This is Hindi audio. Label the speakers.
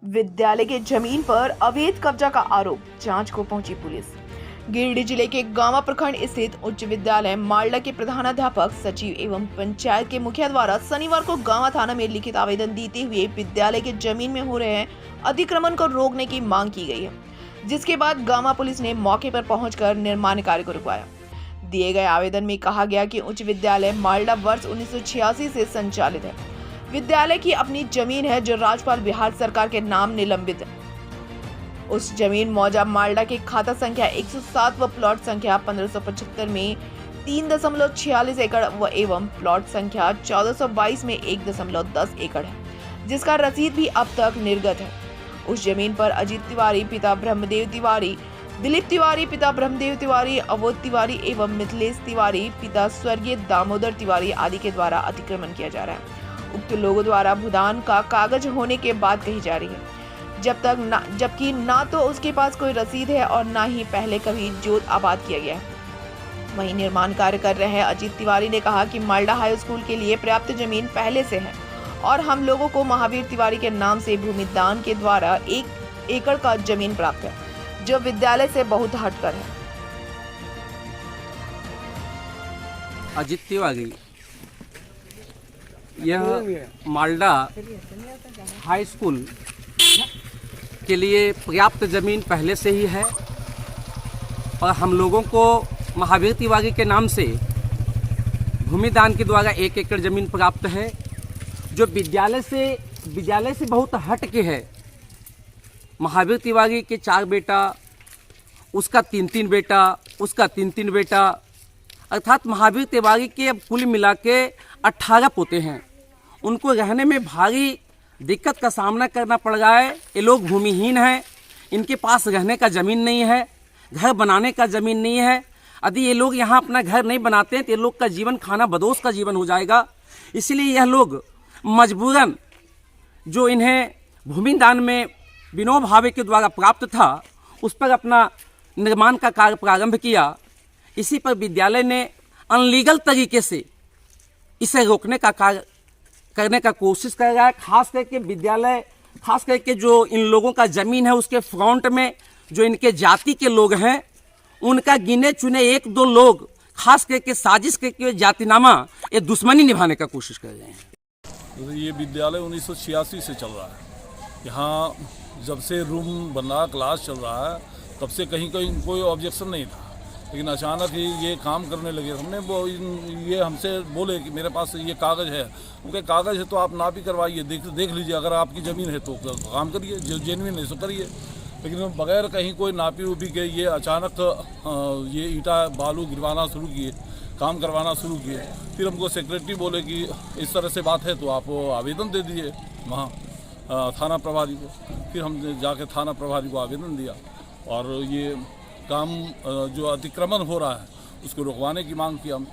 Speaker 1: विद्यालय के जमीन पर अवैध कब्जा का आरोप, जांच को पहुंची पुलिस। गिरिडीह जिले के गांवा प्रखंड स्थित उच्च विद्यालय मालडा के प्रधानाध्यापक, सचिव एवं पंचायत के मुखिया द्वारा शनिवार को गांवा थाना में लिखित आवेदन देते हुए विद्यालय के जमीन में हो रहे अतिक्रमण को रोकने की मांग की गई है, जिसके बाद गांवा पुलिस ने मौके पर पहुंचकर निर्माण कार्य को रुकवाया। दिए गए आवेदन में कहा गया कि उच्च विद्यालय मालडा वर्ष 1986 से संचालित है। विद्यालय की अपनी जमीन है जो राज्यपाल बिहार सरकार के नाम निलंबित है। उस जमीन मौजा मालडा के खाता संख्या 107 व प्लॉट संख्या 1575 में 3.46 एकड़ एवं प्लॉट संख्या 1422 में 1.10 एकड़ है, जिसका रसीद भी अब तक निर्गत है। उस जमीन पर अजीत तिवारी पिता ब्रह्मदेव तिवारी, दिलीप तिवारी पिता ब्रह्मदेव तिवारी, अवोध तिवारी एवं मिथिलेश तिवारी पिता स्वर्गीय दामोदर तिवारी आदि के द्वारा अतिक्रमण किया जा रहा है। उक्त लोगों द्वारा भूदान का कागज होने के बाद कही जा रही है, जबकि ना तो उसके पास कोई रसीद है और ना ही पहले कभी जोत आबाद किया गया है। वहीं निर्माण कार्य कर रहे हैं अजीत तिवारी ने कहा कि मालडा हाई स्कूल के लिए पर्याप्त जमीन पहले से है और हम लोगों को महावीर तिवारी के नाम से भूमि दान के द्वारा 1 एकड़ का जमीन प्राप्त है, जो विद्यालय से बहुत हटकर है।
Speaker 2: अजीत तिवारी, यह मालडा हाई स्कूल के लिए पर्याप्त ज़मीन पहले से ही है और हम लोगों को महावीर तिवारी के नाम से भूमि दान के द्वारा 1 एकड़ ज़मीन प्राप्त है, जो विद्यालय से बहुत हट के है। महावीर तिवारी के 4 बेटा, उसका 3 बेटा, उसका 3 बेटा, अर्थात महावीर तिवारी के अब कुल मिला के 18 पोते हैं। उनको रहने में भारी दिक्कत का सामना करना पड़ रहा है। ये लोग भूमिहीन हैं, इनके पास रहने का ज़मीन नहीं है, घर बनाने का ज़मीन नहीं है। यदि ये लोग यहाँ अपना घर नहीं बनाते हैं तो ये लोग का जीवन खाना बदोश का जीवन हो जाएगा। इसलिए यह लोग मजबूरन जो इन्हें भूमि दान में विनोबा भावे के द्वारा प्राप्त था, उस पर अपना निर्माण का कार्य प्रारंभ किया। इसी पर विद्यालय ने अनलीगल तरीके से इसे रोकने का कार्य करने का कोशिश कर रहा है। खास करके जो इन लोगों का ज़मीन है उसके फ्रंट में जो इनके जाति के लोग हैं, उनका गिने चुने 1-2 लोग खास करके साजिश करके जातिनामा ये दुश्मनी निभाने का कोशिश कर रहे हैं।
Speaker 3: ये विद्यालय 1986 से चल रहा है। यहाँ जब से रूम बन रहा, क्लास चल रहा है, तब से कहीं कोई ऑब्जेक्शन नहीं था, लेकिन अचानक ही ये काम करने लगे। ये हमसे बोले कि मेरे पास ये कागज़ है। उनके कागज़ है तो आप नापी करवाइए, देख लीजिए, अगर आपकी ज़मीन है तो काम करिए, जो जेन्युइन है सो करिए। लेकिन बगैर कहीं कोई नापी उपी के ये अचानक ये ईंटा बालू गिरवाना शुरू किए, काम करवाना शुरू किए। फिर हमको सेक्रेटरी बोले कि इस तरह से बात है तो आप आवेदन दे दीजिए वहाँ थाना प्रभारी को। फिर हम जाके थाना प्रभारी को आवेदन दिया और ये काम जो अतिक्रमण हो रहा है उसको रुकवाने की मांग की हम।